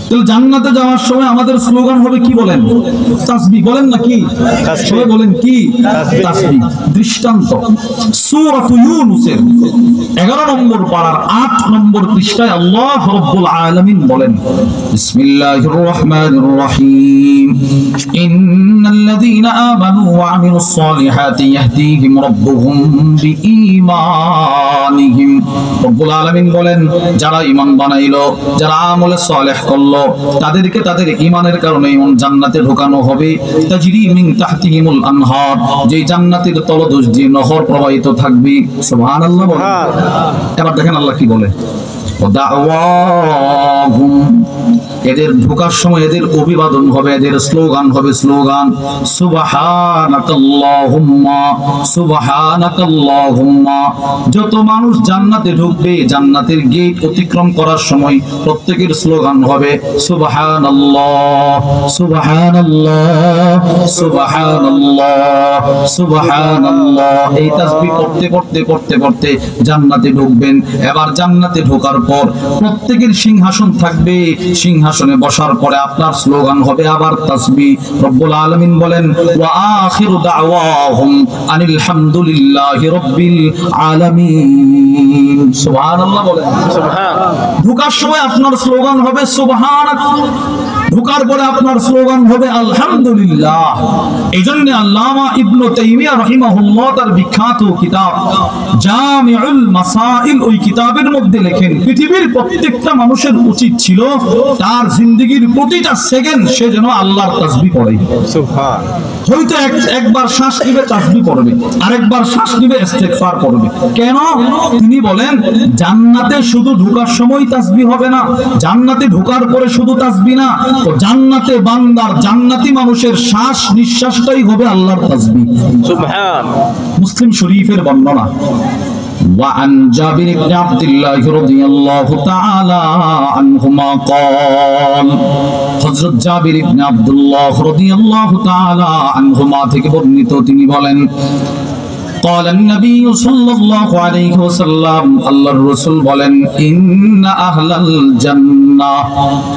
তাহলে জান্নাতে যাওয়ার সময় আমাদের স্লোগান হবে কি বলেন? তাসবিহ বলেন না কি? সবাই বলেন কি? তাসবিহ। দৃষ্টান্ত সূরাত ইউনূসের 11 নম্বর পারার 8 নম্বর পৃষ্ঠায় আল্লাহ রাব্বুল আলামিন বলেন, বিসমিল্লাহির রহমানির রহিম, ইন্নাল্লাযীনা আমানু ওয়া আমিলুস সালিহাতি ইয়াহদিহিম রাব্বুহুম বিঈমানিহিম। রব্বুল আলামিন বলেন, যারা ঈমান বানাইলো, যারা আমলে সালেহ করলো, তাদেরকে তাদের ঈমানের কারণে এমন জান্নাতে ঢোকানো হবে, তাজরি মিন তাহতিহিমুল আনহার, যেই জান্নাতের তলদেশ দিয়ে নহর প্রবাহিত থাকবে। সুবহানাল্লাহ বলেন। এবার দেখেন আল্লাহ কি বলে, দাওয়াহুম, এদের ঢোকার সময় এদের অভিবাদন হবে, এদের স্লোগান হবে, স্লোগান সুবহানাকাল্লাহুম্মা সুবহানাকাল্লাহুম্মা। যত মানুষ জান্নাতে ঢুকবে, জান্নাতের গেট অতিক্রম করার সময় প্রত্যেকের স্লোগান হবে সুবহানাল্লাহ সুবহানাল্লাহ সুবহানাল্লাহ সুবহানাল্লাহ। এই তাসবিহ করতে করতে করতে করতে জান্নাতে ঢুকবেন। এবার জান্নাতে ঢোকার পর প্রত্যেকের সিংহাসন থাকবে, সিংহাসনে বসার পরে আপনার স্লোগান হবে আবার তাসবিহ। রব্বুল আলামিন বলেন, ওয়া আখিরু দাওয়াহুম আনিল হামদুলিল্লাহি রাব্বিল আলামিন। সুবহানাল্লাহ বলেন। সুবহান। ঢোকার সময় আপনার স্লোগান হবে সুবহানাক, ঢোকার পরে আপনার স্লোগান হবে আলহামদুলিল্লাহ। এইজন্য আল্লামা ইবনে তাইমিয়া রাহিমাহুল্লাহ তার বিখ্যাত কিতাব জামিউল মাসাইল, ওই কিতাবের মধ্যে লেখেন, পৃথিবীর প্রত্যেকটা মানুষের উচিত ছিল তার জিন্দেগীর প্রতিটা সেকেন্ড সে যেন আল্লাহর তাসবিহ পড়ে। সুবহান। হয়তো একবার শ্বাস নিবে তাসবিহ পড়বে, আরেকবার শ্বাস নিবে ইস্তিগফার পড়বে। কেন? তিনি বলেন, জান্নাতে শুধু ঢোকার সময় তাসবিহ হবে না, জান্নাতে ঢোকার পরে শুধু তাসবিহ না, তো জান্নাতে বান্দার, জান্নাতি মানুষের শ্বাস নিঃশ্বাসটাই হবে আল্লাহর তাসবিহ। সুবহান। মুসলিম শরীফের বর্ণনা, وعن جابر بن عبد الله رضي الله تعالى عنهما قال, হযরত জাবির ইবনে আব্দুল্লাহ রাদিয়াল্লাহু তাআলা আনহুমা থেকে বর্ণিত, তিনি বলেন, قال النبي صلى الله عليه وسلم, আল্লাহর রাসূল বলেন, ইন্না আহলাল জান্নাহ,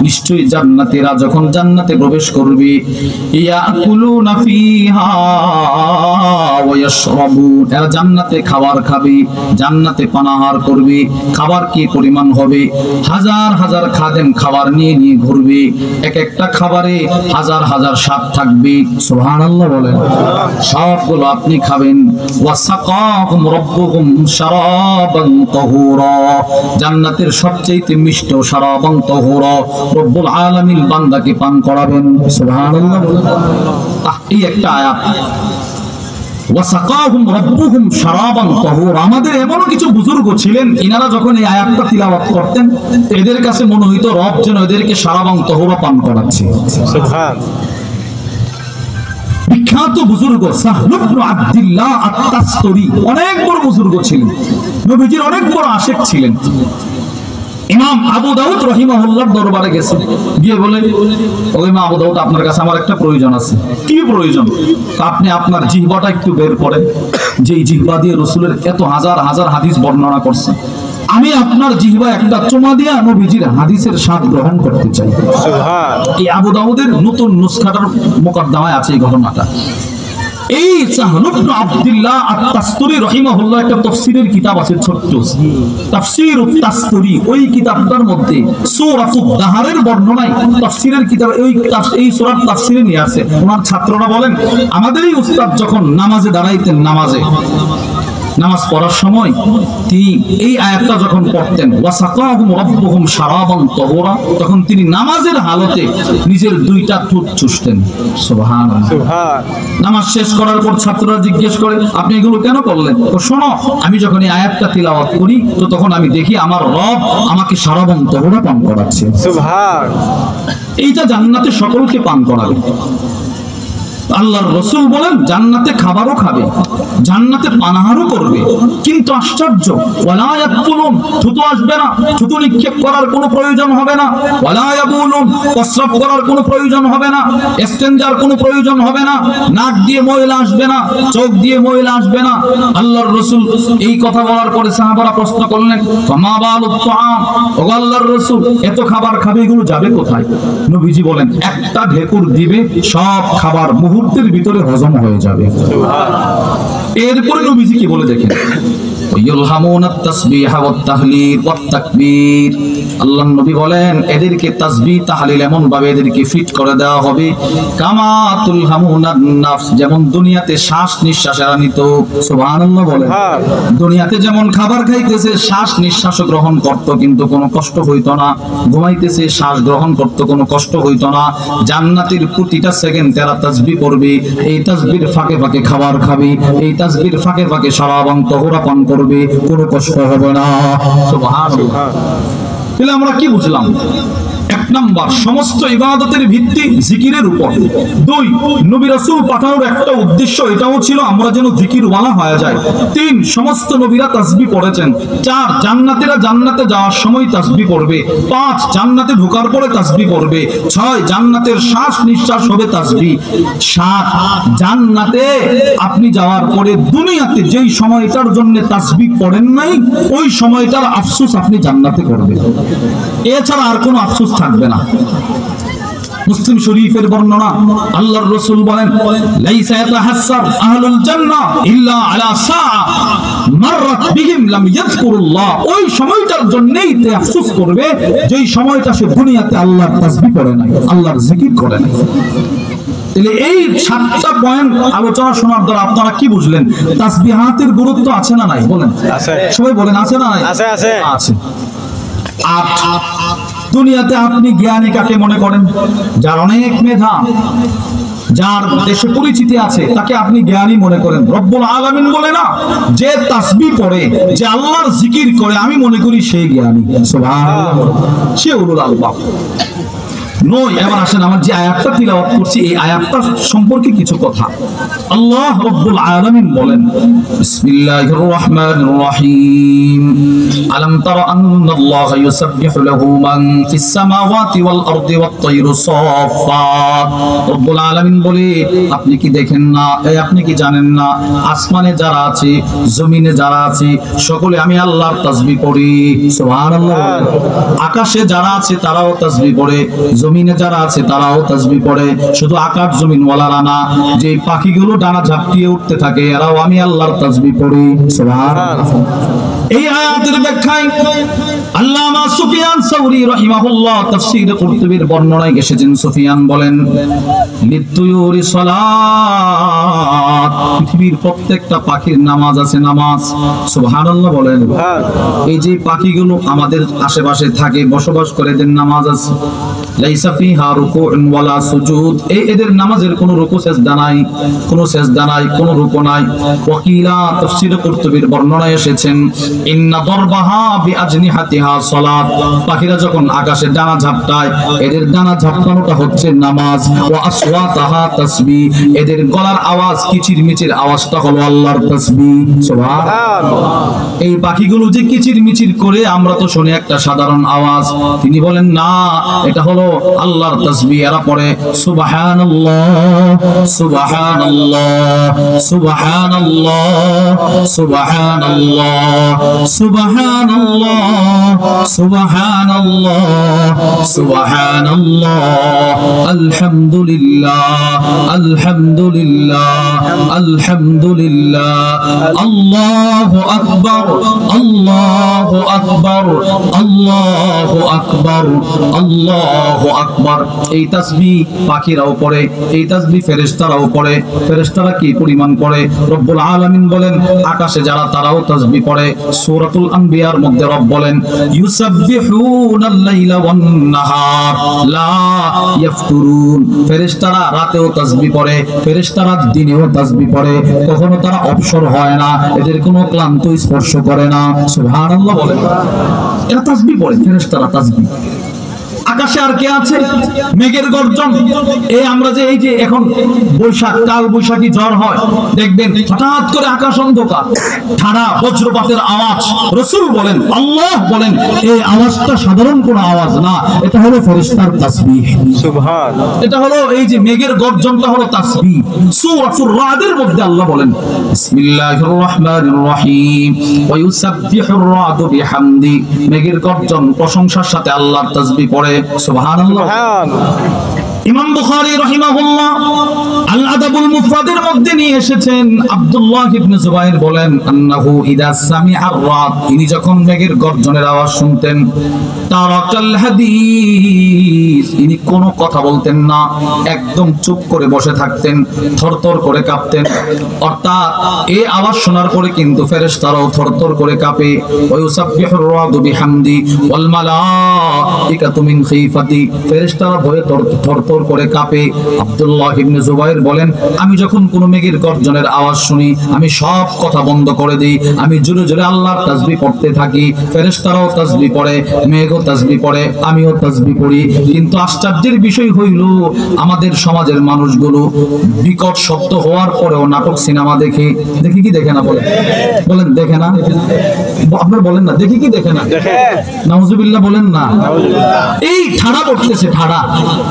নিশ্চয়ই জান্নাতীরা যখন জান্নাতে প্রবেশ করবে, ইয়াকুলুনা ফিহা ওয়া ইয়াশরাবুন, এরা জান্নাতে খাবার খাবে, জান্নাতে পানাহার করবে। খাবার কি পরিমাণ হবে? হাজার হাজার খাদেম খাবার নিয়ে নিয়ে ঘুরবে, এক একটা খাবারে হাজার হাজার স্বাদ থাকবে। সুবহানাল্লাহ বলেন। সবগুলো আপনি খাবেন। ওয়াসাকাহুম রাব্বুহুম শারাবান তাহুরা, জান্নাতের সবচেয়ে মিষ্ট শারাবান তাহুরা রব্বুল আলামিন বান্দাকে পান করাবেন। সুবহানাল্লাহ। এই একটা আয়াত, ওয়াসাকাহুম রাব্বুহুম শারাবান তাহুরা। আমাদের এমনও কিছু বুজুর্গ ছিলেন, ইনারা যখন এই আয়াতটা তিলাওয়াত করতেন, এদের কাছে মনে হইতো রব যেন এদেরকে শারাবান তাহুরা পান করাচ্ছে। সুবহান। বিখ্যাত বুজুর্গ সাহল ইবনে আব্দুল্লাহ আত-তাসতুরি অনেক বড় বুজুর্গ ছিলেন, নবীজির অনেক বড় আশিক ছিলেন। ইমাম আবু দাউদ রাহিমাহুল্লাহর দরবারে গেছে, গিয়ে বলে, ও ইমাম আবু দাউদ, আপনার কাছে আমার একটা প্রয়োজন আছে। কি প্রয়োজন? আপনি আপনার জিহ্বাটা একটু বের করেন, যে জিহ্বা দিয়ে রাসূলের এত হাজার হাজার হাদিস বর্ণনা করছেন, আমি আপনার জিহ্বা একটা চুমা দিয়া নবীজির হাদিসের স্বাদ গ্রহণ করতে চাই। সুবহান। এই আবু দাউদের নতুন নুসখাটার মুকদ্দমায় আছে এই ঘটনাটা। এই সাহল ইবনে আব্দুল্লাহ আত-তাসতুরি রাহিমাহুল্লাহ একটা তাফসীরের কিতাব আছে, ছোট্ট তাফসীরুত তাসতুরি। ওই কিতাবটার মধ্যে সূরাতুদ দাহরের বর্ণনায় তাফসীরের কিতাবে এই সূরার তাফসীরে নিয়ে আছে। ওনার ছাত্ররা বলেন, আমাদের এই উস্তাদ যখন নামাজে দাঁড়াইতেন, নামাজ পড়ার সময় তিনি এই আয়াতটা যখন পড়তেন, ওয়াসাকাহুম রাব্বুহুম শারাবান তাহুরা, তখন তিনি নামাজের হালতে নিজের দুইটা ঠোঁট চুষতেন। সুবহানাল্লাহ। সুবহান। নামাজ শেষ করার পর ছাত্ররা জিজ্ঞেস করে, আপনি এগুলো কেন করলেন? ও শোনো, আমি যখন এই আয়াতটা তিলাওয়াত করি, তো তখন আমি দেখি আমার রব আমাকে শারাবান তাহুরা পান করাচ্ছে। সুবহান। এইটা জান্নাতে সকলকে পান করাবে। আল্লাহর রাসূল বলেন জান্নাতে খাবারও খাবে, জান্নাতে পানাহারও করবে, কিন্তু আশ্চর্য ওয়ালা ইয়াকুলুন, থুতু আসবে না, থুতু নিক্ষেপ করার কোনো প্রয়োজন হবে না, ওয়ালা ইয়াবুলুন, প্রস্রাব করার কোনো প্রয়োজন হবে না, ইস্তেনজার কোনো প্রয়োজন হবে না, নাক দিয়ে ময়লা আসবে না, চোখ দিয়ে ময়লা আসবে না। আল্লাহর রাসূল এই কথা বলার পরে সাহাবারা প্রশ্ন করলেন ফামা বালুত তাআম, ও আল্লাহর রাসূল এত খাবার খাবে এগুলো যাবে কোথায়? নবীজি বলেন একটা ঢেকুর দিবে, সব খাবার মুহূর্তের ভিতরে হজম হয়ে যাবে। এরপরে নবীজি কি বলে দেখেন, ইউলহামুনাত তাসবিহ ওয়াত তাহলিল ওয়াত তাকবীর, আল্লাহর নবী বলেন এদেরকে তাসবিহ তাহলিল এমন ভাবে এদেরকে ফিট করে দেওয়া হবে কামা তুলহামুনান নাফস, যেমন দুনিয়াতে শ্বাস নিঃশ্বাস এরা নিত। সুবহানাল্লাহ বলেন, দুনিয়াতে যেমন খাবার খাইতেছে শ্বাস নিঃশ্বাস গ্রহণ করত কিন্তু কোনো কষ্ট হইতো না, ঘুমাইতেছে শ্বাস গ্রহণ করত কোনো কষ্ট হইতো না, জান্নাতের প্রতিটা সেকেন্ড তারা তাসবিহ পড়বে, এই তাসবিহর ফাঁকে ফাঁকে খাবার খাবে, এই তাসবিহর ফাঁকে ফাঁকে শরাব এবং তহুরা পান করবে, কোনো কষ্ট হবে না। সুবহানাল্লাহ। তাহলে আমরা কি বুঝলাম? এক নাম্বার, সমস্ত ইবাদতের ভিত্তি জিকিরের উপর। দুই, নবী রাসূল পাঠানোর একটা উদ্দেশ্য এটাও ছিল আমরা যেন জিকিরওয়ালা হয়ে যায়। তিন, সমস্ত নবীরা তাসবিহ পড়েছেন। চার, জান্নাতীরা জান্নাতে যাওয়ার সময় তাসবিহ পড়বে। পাঁচ, জান্নাতে ঢোকার পরে তাসবিহ পড়বে। ছয়, জান্নাতের শ্বাস নিঃশ্বাস হবে তাসবিহ। সাত, জান্নাতে আপনি যাওয়ার পরে দুনিয়াতে যেই সময়টার জন্য তাসবিহ পড়েন নাই ওই সময়টার আফসোস আপনি জান্নাতে করবেন, এছাড়া আর কোনো আফসোস থাকবে না। মুসলিম শরীফের বর্ণনা, আল্লাহর রাসূল বলেন লাইসা ইয়াতাহাসসার আহলুল জান্নাহ ইল্লা আলা সাআ মাররাত বিহিম লাম ইয়াযকুরুল্লাহ, ওই সময়টার জন্যই তে আফসোস করবে যেই সময়টা সে দুনিয়াতে আল্লাহর তাসবিহ পড়ে নাই, আল্লাহর জিকির করে নাই। তাহলে এই 7টা পয়েন্ট আলোচনা শোনার দ্বারা আপনারা কি বুঝলেন? তাসবিহাতের গুরুত্ব আছে না নাই? বলেন, আছে। সবাই বলেন আছে না নাই? আছে, আছে, আছে। দুনিয়াতে আপনি জ্ঞানী কাকে মনে করেন? যার অনেক মেধা, যার দেশে পরিচিতি আছে তাকে আপনি জ্ঞানী মনে করেন। রব্বুল আলামিন বলে না, যে তাসবিহ পড়ে, যে আল্লাহর জিকির করে, আমি মনে করি সেই জ্ঞানী। সুবহানাল্লাহ, সে উলুল আলবাব নয়। এবার আসেন আমার যে আয়াতটা তিলাওয়াত করছি এই আয়াতটা সম্পর্কে কিছু কথা। আল্লাহ রাব্বুল আলামিন বলেন বিসমিল্লাহির রাহমানির রহিম আলাম তারা আন্নাল্লাহা ইউসাব্বিহু লাহু মান ফিস সামাওয়াতি ওয়াল আরদি ওয়াত তায়রু সাফফাত। রব্বুল আলামিন বলে আপনি কি দেখেন না, আপনি কি জানেন না আসমানে যারা আছে জমিনে যারা আছে সকলে আমি আল্লাহর তাসবিহ পড়ি। সুবহানাল্লাহ। আকাশে যারা আছে তারাও তাসবিহ পড়ে, জমিনে যারা আছে তারাও তাসবিহ পড়ে। শুধু আকাশ জমিন ওয়ালারা না, যে পাখিগুলো ডানা ঝাপটিয়ে উঠতে থাকে এরাও আমি আল্লাহর তাসবিহ পড়ি। সুবহানাল্লাহ। এই আয়াতের ব্যাখ্যায় আল্লামা সুফিয়ান সাউরি রাহিমাহুল্লাহ তাফসীর কুরতুবীর বর্ণনায় এসেছেন। সুফিয়ান বলেন লিতুয়ুরি সালাত, পৃথিবীর প্রত্যেকটা পাখির নামাজ আছে, নামাজ। সুবহানাল্লাহ বলেন। এই যে পাখিগুলো আমাদের আশেপাশে থাকে, বসবাস করে, এদের নামাজ আছে। লাইসা ফিহা রুকুউন ওয়ালা সুজুদ, এদের নামাজের কোনো রুকু সেজদা নাই, কোনো সেজদা নাই, কোনো রুকু নাই। ওয়াকিলা তাফসীর কুরতুবীর বর্ণনায় এসেছেন ইন্না দরবাহা বিআজনিহাতিহা সালাত, পাখিরা যখন আকাশে ডানা ঝাপটায় এদের ডানা ঝাপটানোটা হচ্ছে নামাজ। ওয়া আসওয়াতাহা তাসবিহ, এদের গলার আওয়াজ কিচিরমিচির আওয়াজটা হলো আল্লাহর তাসবিহ। সুবহানাল্লাহ। এই পাখিগুলো যে কিচিরমিচির করে আমরা তো শুনি একটা সাধারণ আওয়াজ, তিনি বলেন না, এটা হলো আল্লাহর তাসবিহ। এরা পড়ে সুবহানাল্লাহ সুবহানাল্লাহ সুবহানাল্লাহ সুবহানাল্লাহ সুবহানাল্লাহ সুবহানাল্লাহ সুবহানাল্লাহ আলহামদুলিল্লাহ আলহামদুলিল্লাহ আলহামদুলিল্লাহ আল্লাহু আকবার আল্লাহু আকবার আল্লাহু আকবার আল্লাহু আকবার। এই তাসবিহ পাখিরাও পড়ে, এই তাসবিহ ফেরেশতারাও পড়ে। ফেরেশতারা কি পরিমাণ পড়ে? রব্বুল আলামিন বলেন আকাশে যারা তারাও তাসবিহ পড়ে। সূরাতুল আম্বিয়ার মধ্যে রব বলেন ইউসাব্বিহুনাল লাইলা ওয়ান নাহার লা ইয়াফতুরুন, ফেরেশতারা রাতেও তাসবিহ পড়ে, ফেরেশতারা দিনেও তাসবিহ পড়ে, কখনো তারা অবসর হয় না, এদের কোনো ক্লান্ত স্পর্শ করে না। সুবহানাল্লাহ বলেন। এরা তাসবিহ পড়ে, ফেরেশতারা তাসবিহ। আকাশে আর কে আছে? মেঘের গর্জন। এই আমরা যে এই যে এখন বৈশাখ, কাল বৈশাখী ঝড় হয়, দেখবেন হঠাৎ করে আকাশ অন্ধকার, ঠাড়া বজ্রপাতের আওয়াজ। রাসূল বলেন, আল্লাহ বলেন, এই আওয়াজটা সাধারণ কোনো আওয়াজ না, এটা হলো ফেরেশতার তাসবিহ। সুবহানাল্লাহ। এটা হলো এই যে মেঘের গর্জনটা হলো তাসবিহ। সূরাতুর রাদের মধ্যে আল্লাহ বলেন, বিসমিল্লাহির রহমানির রহিম, ওয়া ইউসাব্বিহুর রাদু বিহামদি। মেঘের গর্জন প্রশংসার সাথে আল্লাহর তাসবিহ পড়ে। সুবহানাল্লাহ। ইমাম বুখারী রাহিমাহুল্লাহ আল আদাবুল মুফরাদের মধ্যে নিয়ে এসেছেন, আব্দুল্লাহ ইবনে জুবাইর বলেন, আন্নাহু ইদা সামিআর রাদ, তিনি যখন মেঘের গর্জনের আওয়াজ শুনতেন, তারাকাল হাদিস, তিনি কোনো কথা বলতেন না, একদম চুপ করে বসে থাকতেন, থরথর করে কাঁপতেন। অর্থাৎ এই আওয়াজ শোনার পরে কিন্তু ফেরেশতারাও থরথর করে কাঁপে। ওয়া ইউসাব্বিহুর রাদু বিহামদি ওয়াল মালাইকাতু মিন খিফাতি, ফেরেশতারা ভয়ে থরথর করে কাঁপে। আব্দুল্লাহ ইবনে জুবাইর বলেন, আমি যখন কোনো মেঘের গর্জনের আওয়াজ শুনি, আমি সব কথা বন্ধ করে দিই, আমি জোরে জোরে আল্লাহর তাসবিহ পড়তে থাকি। ফেরেশতারাও তাসবিহ পড়ে, মেঘও তাসবিহ পড়ে, আমিও তাসবিহ পড়ি। কিন্তু আশ্চর্যের বিষয় হইল, আমাদের সমাজের মানুষগুলো বিকট শব্দ হওয়ার পরেও নাটক সিনেমা দেখে কি দেখে না? বলেন দেখে না? আপনারা বলেন না দেখি কি দেখে না? নাউজুবিল্লাহ বলেন না। এই ঠাড়া পড়তেছে, ঠাড়া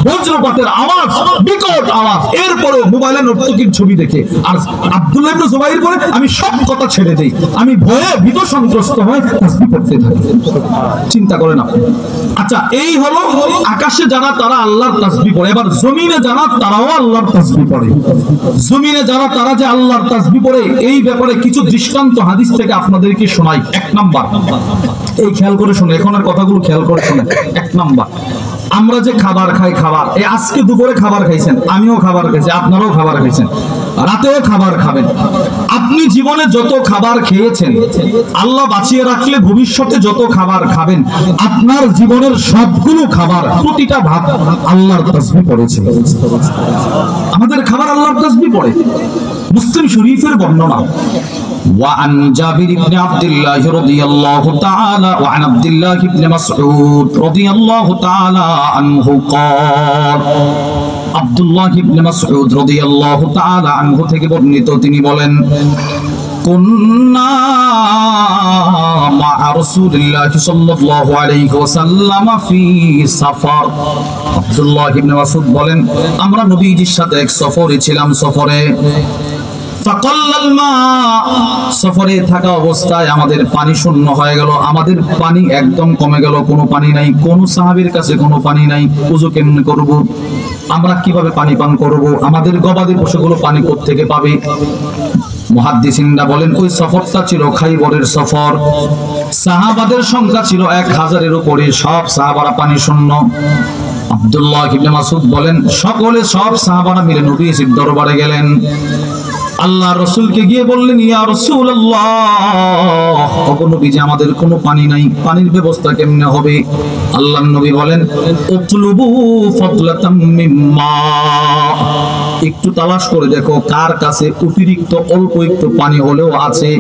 বজ্রপাতের আওয়াজ, বিকট আওয়াজ, এরপরেও মোবাইলে নর্তকীর ছবি দেখে। আর আব্দুল্লাহ ইবনে জুবাইর বলে, আমি সব কথা ছেড়ে দেই, আমি ভয়ে ভীত সন্ত্রস্ত হয়ে তাসবিহ পড়তে থাকি। চিন্তা করেন আপনি। আচ্ছা, এই হলো আকাশে যারা, তারা আল্লাহর তাসবিহ পড়ে। এবার জমিনে যারা, তারাও আল্লাহর তাসবিহ পড়ে। জমিনে যারা, তারা যে আল্লাহর তাসবিহ পড়ে, এই ব্যাপারে কিছু দৃষ্টান্ত হাদিস থেকে আপনাদেরকে শোনাই। এক নাম্বার, এই খেয়াল করে শুনে, এখন আর কথাগুলো খেয়াল করে শুনে। এক নাম্বার, আমরা যে খাবার খাই, খাবার, এই আজকে দুপুরে খাবার খাইছেন, আমিও খাবার খাইছি, আপনারাও খাবার খাইছেন, রাতেও খাবার খাবেন। আপনি জীবনে যত খাবার খেয়েছেন, আল্লাহ বাঁচিয়ে রাখলে ভবিষ্যতে যত খাবার খাবেন, আপনার জীবনের সবগুলো খাবার, প্রতিটা ভাত আল্লাহর তাসবিহ পড়েছে। আমাদের খাবার আল্লাহর তাসবিহ পড়ে। মুসলিম শরীফের বর্ণনা, وعن جابر بن عبد الله رضي الله تعالى وعن عبد الله بن مسعود رضي الله تعالى عنه قال, আব্দুল্লাহ ইবনে মাসউদ রাদিয়াল্লাহু তাআলা আনহু থেকে বর্ণিত, তিনি বলেন, কুন্না মা রাসূলিল্লাহি সাল্লাল্লাহু আলাইহি ওয়াসাল্লাম ফি সাফার। আব্দুল্লাহ ইবনে মাসউদ বলেন, আমরা নবীজির সাথে এক সফরে ছিলাম। সফরে থাকা অবস্থায় আমাদের পানি শূন্য হয়ে গেল, আমাদের পানি একদম কমে গেল, কোনো পানি নাই, কোন সাহাবীর কাছে কোনো পানি নাই। ওযু কেমনে করব? আমরা কিভাবে পানি পান করব? আমাদের গবাদি পশুগুলো পানি কোথা থেকে পাবে? মুহাদ্দিসিনরা বলেন, ওই সফরটা ছিল খাইবরের সফর। সাহাবাদের সংখ্যা ছিল 1000-এর উপরে, সব সাহাবারা পানি শূন্য। আব্দুল্লাহ ইবনে মাসউদ বলেন, সব সাহাবারা মিলে নবীজির দরবারে গেলেন। আল্লাহ রাসূলকে গিয়ে বললেন, ইয়া রাসূলুল্লাহ, ওগো নবীজি, আমাদের কোনো পানি নাই, পানির ব্যবস্থা কেমনে হবে? আল্লাহর নবী বলেন, উতলুবু ফাদলাতাম মিম্মা, একটু তালাশ করে দেখো কার কাছে অতিরিক্ত অল্প একটু পানি হলেও আছে,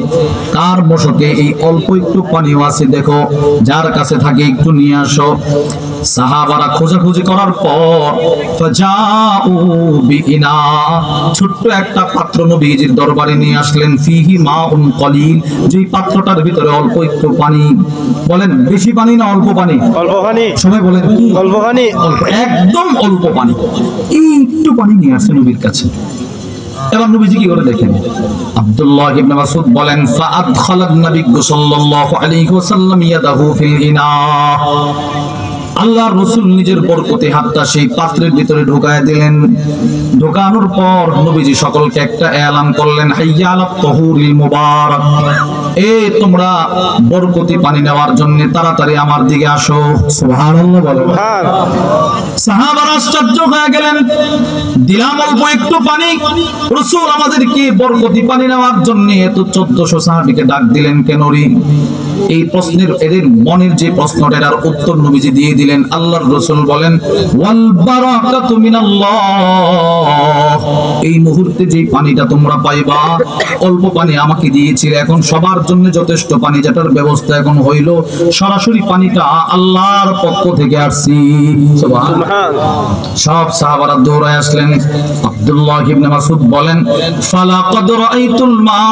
কার মশকে এই অল্প একটু পানিও আছে, দেখো, যার কাছে থাকে একটু নিয়ে আসো। সাহাবারা খোঁজাখুঁজি করার পর ফাজাউ বিইনা, ছোট্ট একটা পাত্র নবীজির দরবারে নিয়ে আসলেন। ফিহি মাউন কলিল, যেই পাত্রটার ভিতরে অল্প একটু পানি। বলেন বেশি পানি না অল্প পানি? অল্প পানি। সবাই বলেন কি? অল্প পানি। একদম অল্প পানি, একটু পানি নিয়ে আসছে নবীর কাছে। এবার নবীজি কি করে দেখেন? আব্দুল্লাহ ইবনে মাসউদ বলেন, ফাআদখালান নবী সাল্লাল্লাহু আলাইহি ওয়াসাল্লাম ইয়াদাহু ফিল ইনা, আল্লাহর রাসূল নিজের বরকতে হাতটা সেই পাত্রের ভিতরে ঢুকায় দিলেন। ঢোকানোর পর নবীজি সকলকে একটা এলান করলেন, হাইয়া আলাত তাহুরিল মুবারাক, তোমরা বরকতি পানি নেওয়ার জন্য তাড়াতাড়ি আমার দিকে আসো। সুবহানাল্লাহ বলেন। সাহাবারা আশ্চর্য হয়ে গেলেন, দিলাম অল্প একটু পানি, রাসূল আমাদেরকে বরকতি পানি নেওয়ার জন্য এত 1400 সাহাবীকে ডাক দিলেন কেন রে? এই প্রশ্নের, এদের মনের যে প্রশ্নটার উত্তর নবীজি দিয়ে দিলেন। দিলেন। আল্লাহর রাসূল বলেন ওয়াল বারাকাতু মিনাল্লাহ, এই মুহূর্তে যে পানিটা তোমরা পাইবা, অল্প পানি আমাকে দিয়েছিলে, এখন সবার জন্য যথেষ্ট পানি, যেটার ব্যবস্থা এখন হইল, সরাসরি পানিটা আল্লাহর পক্ষ থেকে আসছে। সুবহানাল্লাহ। সব সাহাবারা দৌড়ায় আসলেন। আব্দুল্লাহ ইবনে মাসউদ বলেন ফালাকাদ রাআইতুল মা,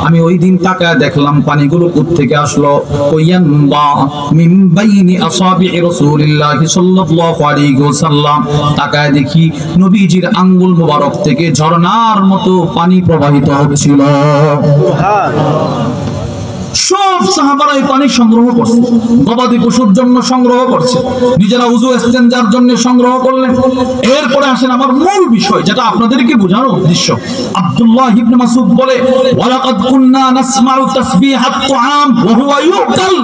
আমি ওই দিন তাকায় দেখলাম পানিগুলো কোথা থেকে আসলো। ওয়ায়ানবা মিন বাইনি আসাবি রাসূলিল্লাহ সাল্লাল্লাহু আলাইহি ওয়াসাল্লাম, তাকায় দেখি নবীজির আঙ্গুল মোবারক থেকে ঝর্ণার মতো পানি প্রবাহিত হচ্ছিল। সব সাহাবারা এই পানি সংগ্রহ করছে, গবাদি পশুর জন্য সংগ্রহ করছে, নিজেরা উযু ইস্তেনজার জন্য সংগ্রহ করলেন। এরপরে আসেন আমার মূল বিষয়, যেটা আপনাদেরকে বোঝানোর উদ্দেশ্য। আব্দুল্লাহ ইবনে মাসউদ বলে ওয়ালাকাদ কুননা নাসমাউ তাসবিহাত তুআম ওয়া হুয়া ইউকাল,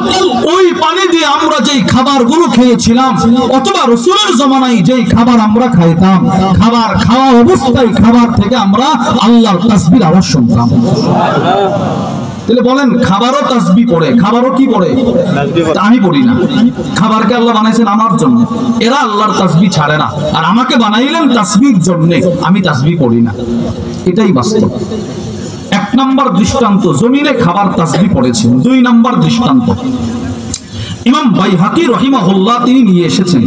ওই পানি দিয়ে আমরা যেই খাবারগুলো খেয়েছিলাম, অথবা রাসূলের জামানায় যেই খাবার আমরা খাইতাম, খাবার খাওয়া অবস্থায় খাবার থেকে আমরা আল্লাহর তাসবির আওয়াজ শুনতাম। তাহলে বলেন খাবারও তাসবিহ পড়ে, খাবারও কি পড়ে? আমি পড়ি না। খাবারকে আল্লাহ বানাইছেন আমার জন্য, এরা আল্লাহর তাসবিহ ছাড়ে না, আর আমাকে বানাইলেন তাসবিহর জন্য, আমি তাসবিহ পড়ি না। এটাই বাস্তব। এক নাম্বার দৃষ্টান্ত, জমিনে খাবার তাসবিহ পড়েছেন। দুই নাম্বার দৃষ্টান্ত, ইমাম বাইহাকি রাহিমাহুল্লাহ তিনি নিয়ে এসেছেন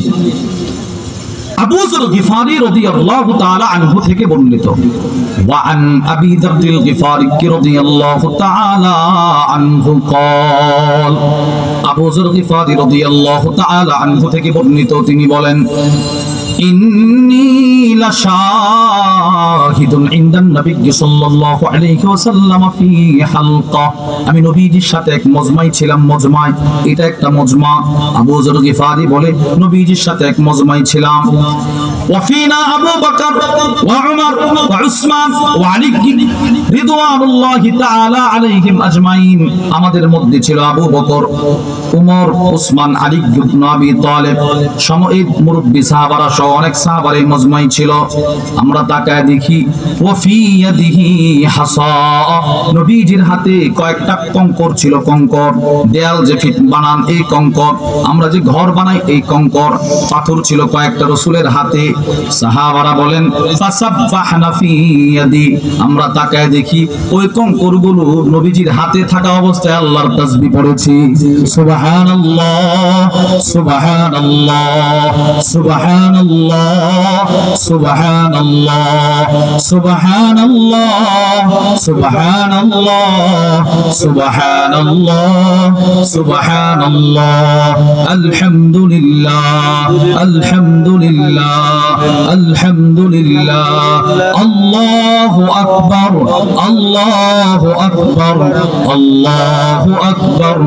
আবু যর গিফারি রাদিয়াল্লাহু তাআলা আনহু থেকে বর্ণিত। ওয়া আন আবি যর গিফারি রাদিয়াল্লাহু তাআলা আনহু قال, আবু যর গিফারি রাদিয়াল্লাহু তাআলা আনহু থেকে বর্ণিত, তিনি বলেন ইন্নী লাশাহিদুন ইনদান নবী সাল্লাল্লাহু আলাইহি ওয়াসাল্লাম ফি হালকা, আমি নবীজির সাথে এক মজমায় ছিলাম। মজমায়, এটা একটা মজমা। আবু যর গিফারি বলে নবীজির সাথে এক মজমায় ছিলাম। ওয়া ফিনা আবু বকর ওয়া উমর ওয়া উসমান ওয়া আলী রিদওয়ানুল্লাহি তাআলা আলাইহিম আজমাইন, আমাদের মধ্যে ছিল আবু বকর, উমর, উসমান, আলী ইবনে আবি তালেব, সময়ের মুরব্বি সাহাবারা সহ অনেক সাহাবার এই মজমায় ছিল। আমরা তাকায় দেখি ওয়া ফি ইয়াদিহি হাসা, নবীজির হাতে কয়েকটা কঙ্কর ছিল। কঙ্কর, দেয়াল যে ফিট বানান এই কঙ্কর, আমরা যে ঘর বানাই এই কঙ্কর, পাথর ছিল কয়েকটা রাসূলের হাতে। সাহাবারা বলেন ফাসাববাহনা ফি ইয়াদি, আমরা তাকায় দেখি ওই কঙ্করগুলো নবীজির হাতে থাকা অবস্থায় আল্লাহর তাসবিহ পড়েছি। সুবহানাল্লাহ সুবহানাল্লাহ সুবহানাল্লাহ সুবহানাল্লাহ সুবহানাল্লাহ সুবহানাল্লাহ সুবহানাল্লাহ সুবহানাল্লাহ আলহামদুলিল্লাহ আলহামদুলিল্লাহ আলহামদুলিল্লাহ আল্লাহু আকবার আল্লাহু আকবার আল্লাহু আকবার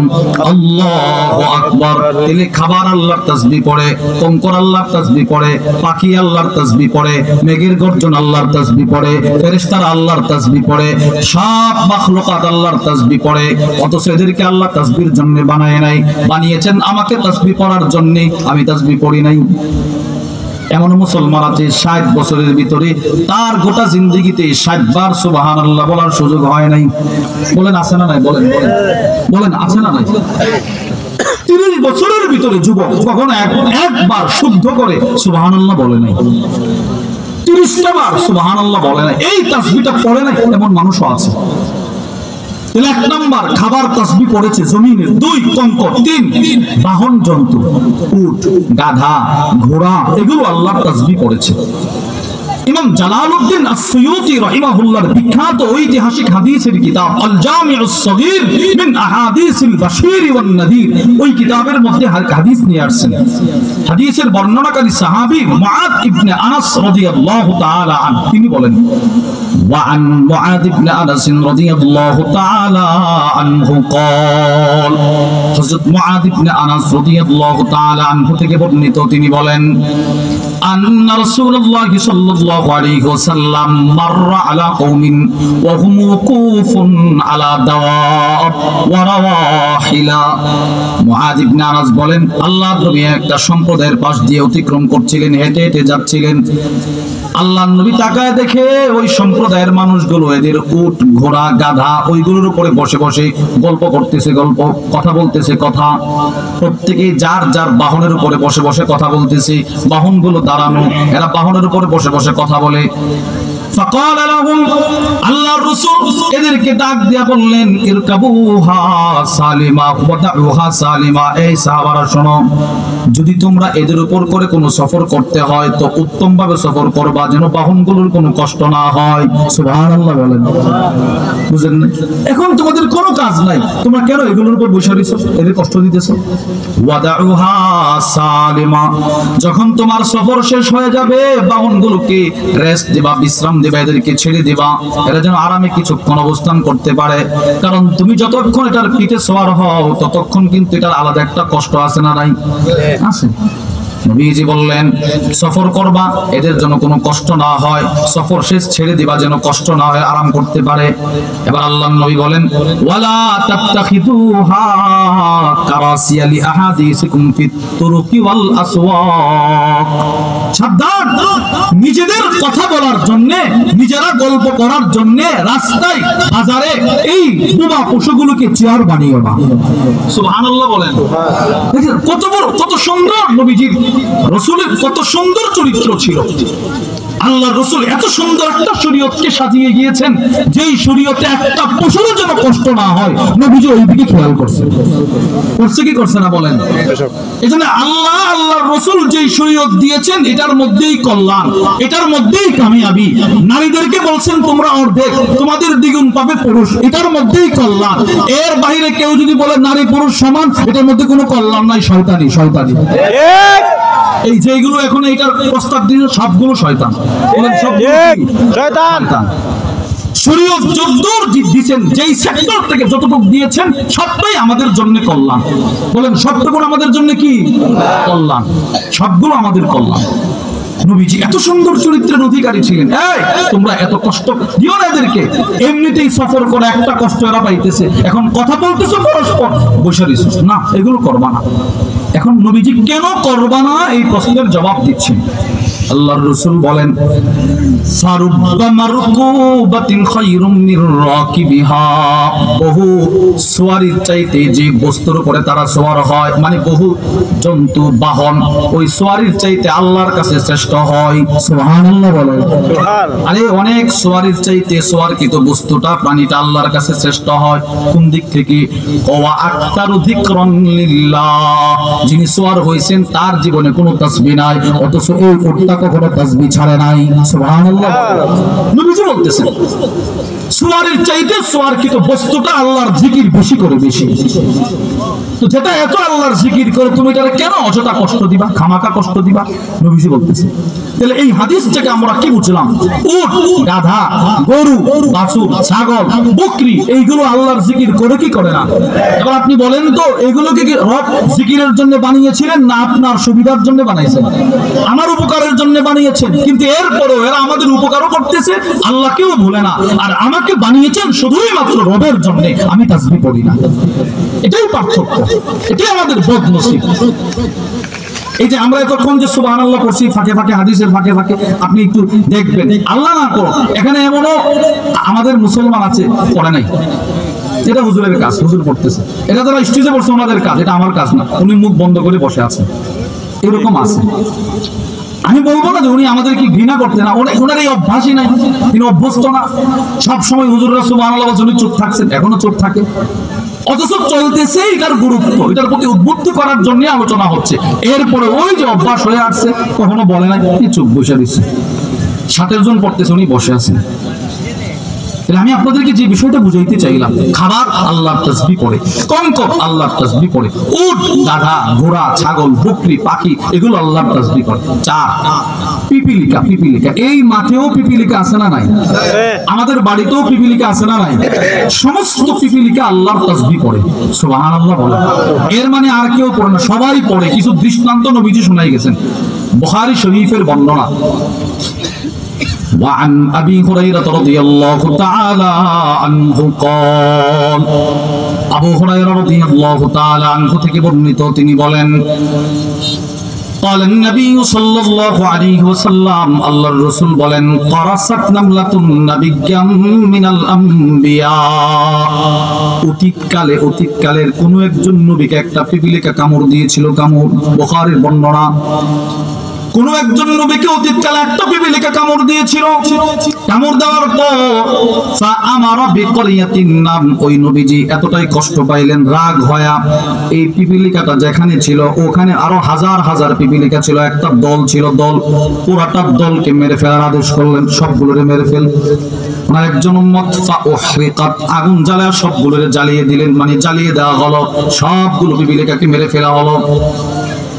আল্লাহু আকবার। তাহলে খাবার আল্লাহর তাসবিহ পড়ে, কঙ্কর আল্লাহর তাসবিহ পড়ে, পাখি আল্লাহর তাসবিহ পড়ে, মেঘের গর্জন আল্লাহর তাসবিহ পড়ে, ফেরেশতারা আল্লাহর তাসবিহ পড়ে, সব মাখলুকাত আল্লাহর তাসবিহ পড়ে। অথচ এদেরকে আল্লাহ তাসবিহর জন্য বানায় নাই, বানিয়েছেন আমাকে তাসবিহ পড়ার জন্য। আমি তাসবিহ পড়ি নাই। এমন মুসলমান আছে 60 বছরের ভিতরে তার গোটা জিন্দেগিতে 60 বার সুবহানাল্লাহ বলার সুযোগ হয় নাই। বলেন আছে না নাই? বলেন বলেন বলেন আছে না নাই? 30 বছরের ভিতরে যুবক কখনো একবার শুদ্ধ করে সুবহানাল্লাহ বলে নাই। 30টা বার সুবহানাল্লাহ বলে নাই, এই তাসবিহটা পড়ে নাই, এমন মানুষও আছে। এক নাম্বার খাবার তাসবিহ পড়েছে জমিনের। 2 কঙ্কর। 3 বাহন জন্তু, উট, গাধা, ঘোড়া, এগুলো আল্লাহর তাসবিহ পড়েছে। ইমাম জালালউদ্দিন আস-সুয়ুতি রাহিমাহুল্লাহর বিখ্যাত ঐতিহাসিক হাদিসের কিতাব আল জামিউস সগীর মিন আহাদিসিল বাশীর ওয়ান নাযীর, ওই কিতাবের মধ্যে হাদিস নিয়ে আসছেন। হাদিসের বর্ণনাকারী সাহাবী মুআদ ইবনে আনাস রাদিয়াল্লাহু তাআলা আনহু, তিনি বলেন وعن معاذ بن أنس رضي الله تعالى عنه قال, হযরত মুআদ ইবনে আনাস রাদিয়াল্লাহু তাআলা আনহু থেকে বর্ণিত, তিনি বলেন আন্না রাসূলুল্লাহ সাল্লাল্লাহু আলাইহি ওয়াসাল্লাম মাররা আলা কওমিন ওয়া হুম ওয়াকুফুন আলা দাওয়াব ওয়া রাওয়াহিলা। মুআদ ইবনে আনাস বলেন আল্লাহর নবী একটা সম্প্রদায়ের পাশ দিয়ে অতিক্রম করছিলেন, হেঁটে হেঁটে যাচ্ছিলেন। আল্লাহর নবী তাকায় দেখে ওই সম্প্রদায়ের মানুষগুলো এদের উট ঘোড়া গাধা ওইগুলোর উপরে বসে বসে গল্প করতেছে, গল্প কথা বলতেছে, কথা প্রত্যেকে যার যার বাহনের উপরে বসে বসে কথা বলতেছে, বাহনগুলো দাঁড়ানো, এরা বাহনের উপরে বসে বসে কথা বলে। فقال لهم আল্লাহর রাসূল এদেরকে ডাক দিয়া বললেন ইরকাবুহা সালিমা ওয়াদাউহা সালিমা, এই সাহাবারা শোনো, যদি তোমরা এদের উপর করে কোনো সফর করতে হয় তো উত্তম ভাবে সফর করবা, যেন বাহনগুলোর কোনো কষ্ট না হয়। সুবহানাল্লাহ বলেন, বুঝেন না? এখন তোমাদের কোনো কাজ নাই, তোমরা কেন এগুলোর উপর বসে রইছো, এদের কষ্ট দিতেছো? ওয়াদাউহা সালিমা, যখন তোমার সফর শেষ হয়ে যাবে বাহনগুলোকে রেস্ট দিবা, বিশ্রাম দিবা, এদেরকে ছেড়ে দিবা, এরা যেন আরামে কিছুক্ষণ অবস্থান করতে পারে। কারণ তুমি যতক্ষণ এটার পিঠে সওয়ার হও ততক্ষণ কিন্তু এটার আলাদা একটা কষ্ট আছে না নাই? আছে। নবীজি বললেন সফর করবা, এদের যেন কোনো কষ্ট না হয়, সফর শেষ ছেড়ে দিবা যেন কষ্ট না হয়, আরাম করতে পারে। এবার আল্লাহর নবী বলেন ওয়ালা তাত্তাখিদুহা কারাসিয়া লি আহাদিসিকুম ফিত তুরুকি ওয়াল আসওয়াক, সাবধান, নিজেদের কথা বলার জন্য, নিজেরা গল্প করার জন্য রাস্তায় বাজারে এই বোবা পশুগুলোকে চেয়ার বানিও না। সুবহানাল্লাহ বলেন। কত বড়, কত সুন্দর নবীজির রাসূলের কত সুন্দর চরিত্র ছিল। আল্লাহর রাসূল এত সুন্দর একটা শরীয়তকে সাজিয়ে গিয়েছেন, যেই শরীয়তে একটা পশুর যেন কষ্ট না হয়, নবীজি ওইদিকে খেয়াল করছেন। করছে কি করছে না বলেন? এজন্য আল্লাহর রাসূল যেই শরীয়ত দিয়েছেন এটার মধ্যেই কল্যাণ, এটার মধ্যেই কামিয়াবি। নারীদেরকে বলছেন তোমরা অর্ধেক, তোমাদের দ্বিগুণ পাবে পুরুষ, এটার মধ্যেই কল্যাণ। এর বাইরে কেউ যদি বলে নারী পুরুষ সমান, এটার মধ্যে কোনো কল্যাণ নাই, শয়তানি, শয়তানি। এই যেগুলো এখন এইটার প্রস্তাব দিয়েছে সবগুলো শয়তান, শয়তান। শরীয়ত যতদূর দিয়েছেন, যেই সেক্টর থেকে যতটুকু দিয়েছেন সবটাই আমাদের জন্য কল্যাণ। বলেন সবটুকু আমাদের জন্য কি কল্যাণ? সবগুলো আমাদের কল্যাণ। নবীজি এত সুন্দর চরিত্রের অধিকারী ছিলেন। এই তোমরা এত কষ্ট দিও না এদেরকে, এমনিতেই সফর করে একটা কষ্ট এরা পাইতেছে, এখন কথা বলতেছো পরস্পর বসে রইছো না, এগুলো করবা না। এখন নবীজি কেন করবা না এই প্রশ্নের জবাব দিচ্ছেন। আল্লাহর রাসূল বলেন ফারুব্বা মারকুবাতিন খায়রুম মির রাকিবিহা, বহু সওয়ারির চাইতে যে বস্তুর উপরে তারা সওয়ার হয়, মানে বহু জন্তু বাহন, ওই সওয়ারির চাইতে আল্লাহর কাছে শ্রেষ্ঠ হয়। সুবহানাল্লাহ বলেন। আরে অনেক সওয়ারির চাইতে সওয়ারকৃত বস্তুটা, প্রাণীটা আল্লাহর কাছে শ্রেষ্ঠ হয়। কোন দিক থেকে? ওয়া আকতারু যিকরান লিল্লাহ, যিনি সওয়ার হইছেন তার জীবনে কোনো তাসবিহ নাই, অথচ এই উটটা কখনো তাসবিহ ছাড়ে নাই। সুবহানাল্লাহ। নবীজি বলতেছেন সওয়ারের চাইতে সওয়ারকৃত বস্তুটা আল্লাহর জিকির বেশি করে, বেশি। তো যেটা এত আল্লাহর জিকির করে তুমি এটারে কেন অযথা কষ্ট দিবা, খামাকা কষ্ট দিবা? নবীজি বলতেছে। তাহলে এই হাদিস থেকে আমরা কি বুঝলাম? উট, গাধা, গরু, বাছুর, ছাগল, বকরি এইগুলো আল্লাহর জিকির করে কি করে না? এবার আপনি বলেন তো এগুলোকে কি রব জিকিরের জন্য বানিয়েছিলেন না আপনার সুবিধার জন্য বানাইছেন? আমার উপকারের জন্য বানিয়েছেন, কিন্তু এরপরেও এরা আমাদের উপকারও করতেছে, আল্লাহকেও ভুলে না। আর আমাকে বানিয়েছেন শুধুই মাত্র রবের জন্য, আমি তাসবিহ পড়ি না। এটাই পার্থক্য, এটাই আমাদের বদনসিব। এই যে আমরা এতক্ষণ যে সুবহানাল্লাহ পড়ছি ফাঁকে ফাঁকে, হাদিসের ফাঁকে ফাঁকে, আপনি একটু দেখবেন, আল্লাহ না করো এখানে এমনও আমাদের মুসলমান আছে পড়ে নাই, এটা হুজুরের কাজ, হুজুর পড়তেছে, এটা যারা স্টেজে পড়ছে ওনাদের কাজ, এটা আমার কাজ না, উনি মুখ বন্ধ করে বসে আছেন, এরকম আছে। আমি বলবো না যে উনি আমাদেরকে ঘৃণা করতেন না, ওনার এই অভ্যাসই নাই, তিনি অভ্যস্ত না। সবসময় হুজুররা সুবহানাল্লাহ বলছেন, উনি চুপ থাকছেন, এখনো চুপ থাকে, অথচ চলতেছে এটার গুরুত্ব, এটার প্রতি উদ্বুদ্ধ করার জন্য আলোচনা হচ্ছে। এরপরে ওই যে অভ্যাস হয়ে আসছে, কখনো বলে নাই, চুপ বসে দিচ্ছে, 7 জন পড়তেছে, উনি বসে আছেন। আমি আপনাদেরকে যে বিষয়টা বুঝাইতে চাইলাম, খাবার আল্লাহর তাসবিহ পড়ে, কঙ্কর আল্লাহর তাসবিহ পড়ে, উট, গাধা, ঘোড়া, ছাগল, বকরি, পাখি এগুলো আল্লাহর তাসবিহ করে। 4 পিপিলিকা, পিপিলিকা এই মাঠেও পিপিলিকা আছে না নাই? আমাদের বাড়িতেও পিপিলিকা আছে না নাই? সমস্ত পিপিলিকা আল্লাহর তাসবিহ পড়ে। সুবহানাল্লাহ বলে। এর মানে আর কেউ পড়ে না, সবাই পড়ে। কিছু দৃষ্টান্ত নবীজি শোনাই গেছেন, বুখারী শরীফের বর্ণনা। وعن أبي هريرة رضي الله تعالى عنه قال, আবু হুরায়রা রাদিয়াল্লাহু তাআলা আনহু থেকে বর্ণিত, তিনি বলেন قال النبي صلى الله عليه وسلم আল্লাহর রাসূল বলেন قرصت نملة نبيا من الانبياء অতীতকালের কোন একজন নবীকে একটা পিপিলিকা কামড় দিয়েছিল। কামড়, বুখারীর বর্ণনা। কোন একজন নবীকে অতীতকালে একটা পিপিলিকা কামড় দিয়েছিল। কামড় দেওয়ার পর ফাআমারা বিকরিয়াতিন নাম, ওই নবীজি এতটাই কষ্ট পাইলেন, রাগ হয়া এই পিপিলিকাটা যেখানে ছিল ওখানে আরো হাজার হাজার পিপিলিকা ছিল, একটা দল ছিল, দল পুরাটা দলকে মেরে ফেলার আদেশ করলেন, সবগুলোরে মেরে ফেল। ওনার একজন উম্মত ফাউহরিকাত, আগুন জ্বালায় সবগুলোরে জ্বালিয়ে দিলেন, মানে জ্বালিয়ে দেওয়া হলো, সবগুলো পিপিলিকাকে মেরে ফেলা হলো।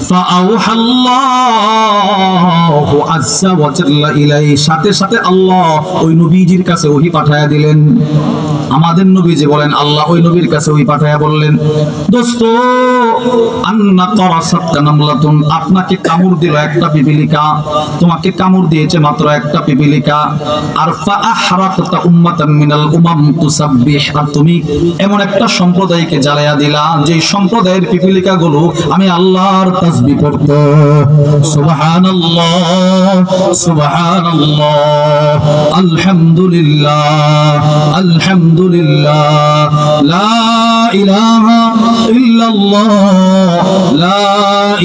فأوحى الله عز وجل إليه, সাথে সাথে আল্লাহ ওই নবীজির কাছে ওহী পাঠায়া দিলেন। আমাদের নবীজি বলেন আল্লাহ ওই নবীর কাছে ওহী পাঠায়া বললেন, দোস্ত আন্না কারাসাত নামলাতুন, আপনাকে কামড় দিল একটা পিপিলিকা, তোমাকে কামড় দিয়েছে মাত্র একটা পিপিলিকা। আর ফাআহরাকতা উম্মাতান মিনাল উমাম তুসাব্বিহ, আর তুমি এমন একটা সম্প্রদায়কে জ্বালায়া দিলা যে সম্প্রদায়ের পিপিলিকাগুলো আমি আল্লাহর তাসবিহ পড়তো। সুবহানাল্লাহ সুবহানাল্লাহ আলহামদুলিল্লাহ আলহামদুলিল্লাহ লা ইলাহা ইল্লাল্লাহ লা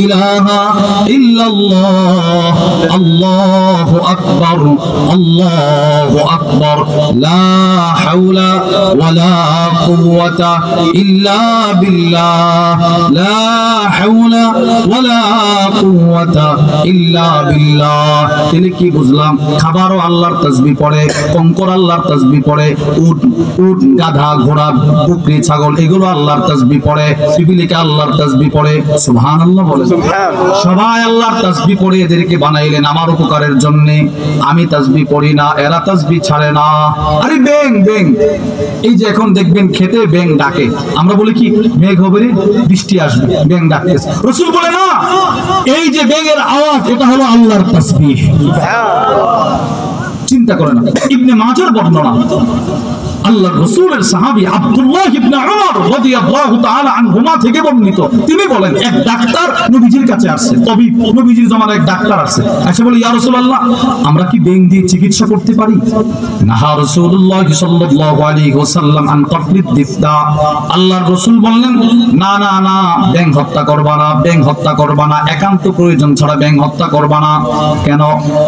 ইলাহা ইল্লাল্লাহ আল্লাহু আকবার আল্লাহু আকবার লা হাওলা ওয়ালা কুওয়াতা ইল্লা বিল্লাহ লা হাওলা ওয়ালা কুওয়াতা ইল্লা বিল্লাহ। তিনি কি বুঝলাম? খাবারও আল্লাহর তাসবিহ পড়ে, কঙ্কর আল্লাহর তাসবিহ পড়ে, উট গাধা ঘোড়া বকরি ছাগল এগুলো আল্লাহর তাসবিহ পড়ে, পিপিলিকা আল্লাহর তাসবিহ পড়ে। সুবহানাল্লাহ বলে। সবাই আল্লাহর তাসবিহ পড়ে এদেরকে বানাইলেন আমার উপকারের জন্য। আমি তাসবিহ পড়ি না, এরা তাসবিহ ছাড়ে না। আরে ব্যাং ব্যাং, এই যে এখন দেখবেন খেতে ব্যাং ডাকে, আমরা বলি কি মেঘ হবে রে, বৃষ্টি আসবে, ব্যাং ডাকতেছে। রাসূল বলে না, এই যে ব্যাঙের আওয়াজ এটা হলো আল্লাহর তাসবিহ। চিন্তা করে না। ইবনে মাজার বর্ণনা, আল্লাহর রাসূলের সাহাবী আব্দুল্লাহ ইবনে উমর রাদিয়াল্লাহু তাআলা আনহুমা থেকে বর্ণিত, তিনি বলেন এক ডাক্তার নবীজির কাছে আসছে, তবিব, নবীজির জামানায় এক ডাক্তার আসছে, এসে বলে ইয়া রাসূলুল্লাহ আমরা কি ব্যাঙ দিয়ে চিকিৎসা করতে পারি? নাহা রাসূলুল্লাহ সাল্লাল্লাহু আলাইহি ওয়াসাল্লাম আন কতলিদ দিফদা, আল্লাহর রাসূল বললেন না না না, ব্যাঙ হত্যা করবা না, ব্যাঙ হত্যা করবা না, একান্ত প্রয়োজন ছাড়া ব্যাঙ হত্যা করবা না। কেন?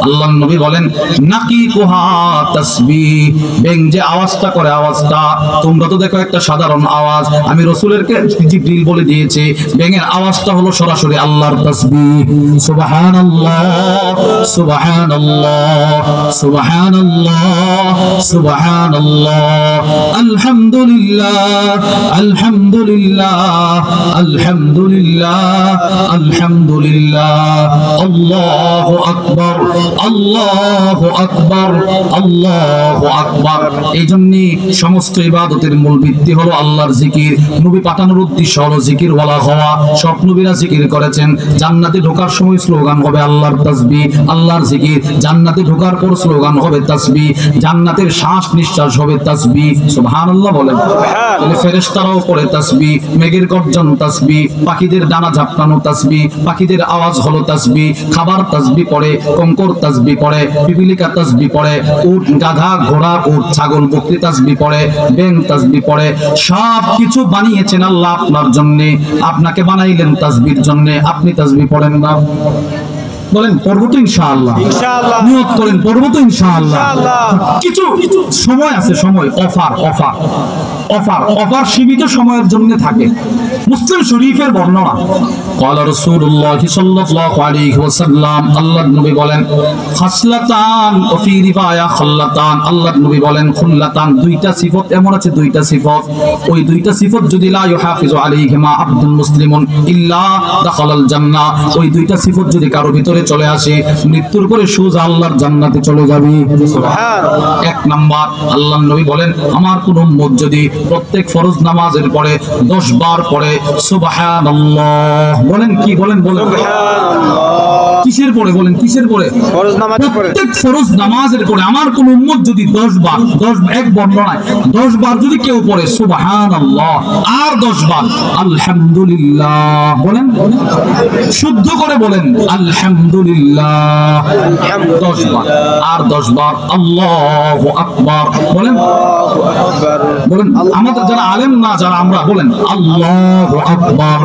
আল্লাহর নবী বলেন নাকিকুহা তাসবিহ, ব্যাঙ যে আওয়াজটা করে আওয়াজটা তোমরা তো দেখো একটা সাধারণ আওয়াজ, আমি রাসূলেরকে জিবরিল বলে দিয়েছে ব্যাঙের আওয়াজটা হলো সরাসরি আল্লাহর তাসবিহ। সুবহানাল্লাহ সুবহানাল্লাহ সুবহানাল্লাহ সুবহানাল্লাহ আলহামদুলিল্লাহ আলহামদুলিল্লাহ আলহামদুলিল্লাহ আলহামদুলিল্লাহ আল্লাহু আকবার আল্লাহু আকবার আল্লাহু আকবার। এই জন্য সমস্ত ইবাদতের মূল ভিত্তি হলো আল্লাহর জিকির। নবী পাঠানোর উদ্দেশ্য হলো জিকির ওয়ালা হওয়া। সব নবীরা জিকির করেছেন। জান্নাতে ঢোকার সময় স্লোগান হবে আল্লাহর তাসবিহ, আল্লাহর জিকির। জান্নাতে ঢোকার পর স্লোগান হবে তাসবিহ। জান্নাতের শ্বাস নিঃশ্বাস হবে তাসবিহ। সুবহানাল্লাহ বলেন। তাহলে ফেরেশতারাও পড়ে তাসবিহ, মেঘের গর্জন তাসবিহ, পাখিদের ডানা ঝাপটানো তাসবিহ, পাখিদের আওয়াজ হলো তাসবিহ, খাবার তাসবিহ পড়ে, কঙ্কর তাসবিহ পড়ে, পিপিলিকা তাসবিহ পড়ে, উট গাধা ঘোড়া উট ছাগল বকরি তাসবিহ পড়ে, ব্যাঙ তাসবিহ পড়ে। সব কিছু বানিয়েছেন আল্লাহ আপনার জন্য, আপনাকে বানাইলেন তাসবিহর জন্য। আপনি তাসবিহ পড়েন না? বলেন পড়বো তো ইনশাআল্লাহ। নিয়ত করেন পড়বো তো ইনশাআল্লাহ। কিছু সময় আছে, সময় অফার অফার অফার অফার সীমিত সময়ের জন্য থাকে। মুসলিম শরীফের বর্ণনা, ক্বালা রাসূলুল্লাহ সাল্লাল্লাহু আলাইহি ওয়াসাল্লাম, আল্লাহর নবী বলেন খাসলাতান ওয়া ফি রিওয়ায়া খাল্লাতান, আল্লাহর নবী বলেন খুল্লাতান, দুইটা সিফত এমন আছে, দুইটা সিফত, ওই দুইটা সিফত যদি লা ইউহাফিজু আলাইহিমা আবদুল মুসলিমুন ইল্লা দাখালাল জান্নাহ, ওই দুইটা সিফত যদি কারো ভিতরে করে চলে আসে, মৃত্যুর পরে সোজা আল্লাহর জান্নাতে চলে যাবে। সুবহানাল্লাহ। এক নাম্বার, আল্লাহর নবী বলেন আমার কোন উম্মত যদি প্রত্যেক ফরজ নামাজের পরে 10 বার পড়ে সুবহানাল্লাহ, বলেন কি বলেন বলেন সুবহানাল্লাহ, কিসের পরে বলেন কিসের পরে? ফরজ নামাজের পরে। প্রত্যেক ফরজ নামাজের পরে আমার কোন উম্মত যদি 10 বার, 10 এক বর্ণনায় 10 বার যদি কেউ পড়ে সুবহানাল্লাহ আর 10 বার আলহামদুলিল্লাহ, বলেন শুদ্ধ করে বলেন আলহামদুলিল্লাহ 10 বার আর 10 বার আল্লাহু আকবার, বলেন বলেন আমাদের যারা আলেম না যারা আমরা বলেন আল্লাহু আকবার,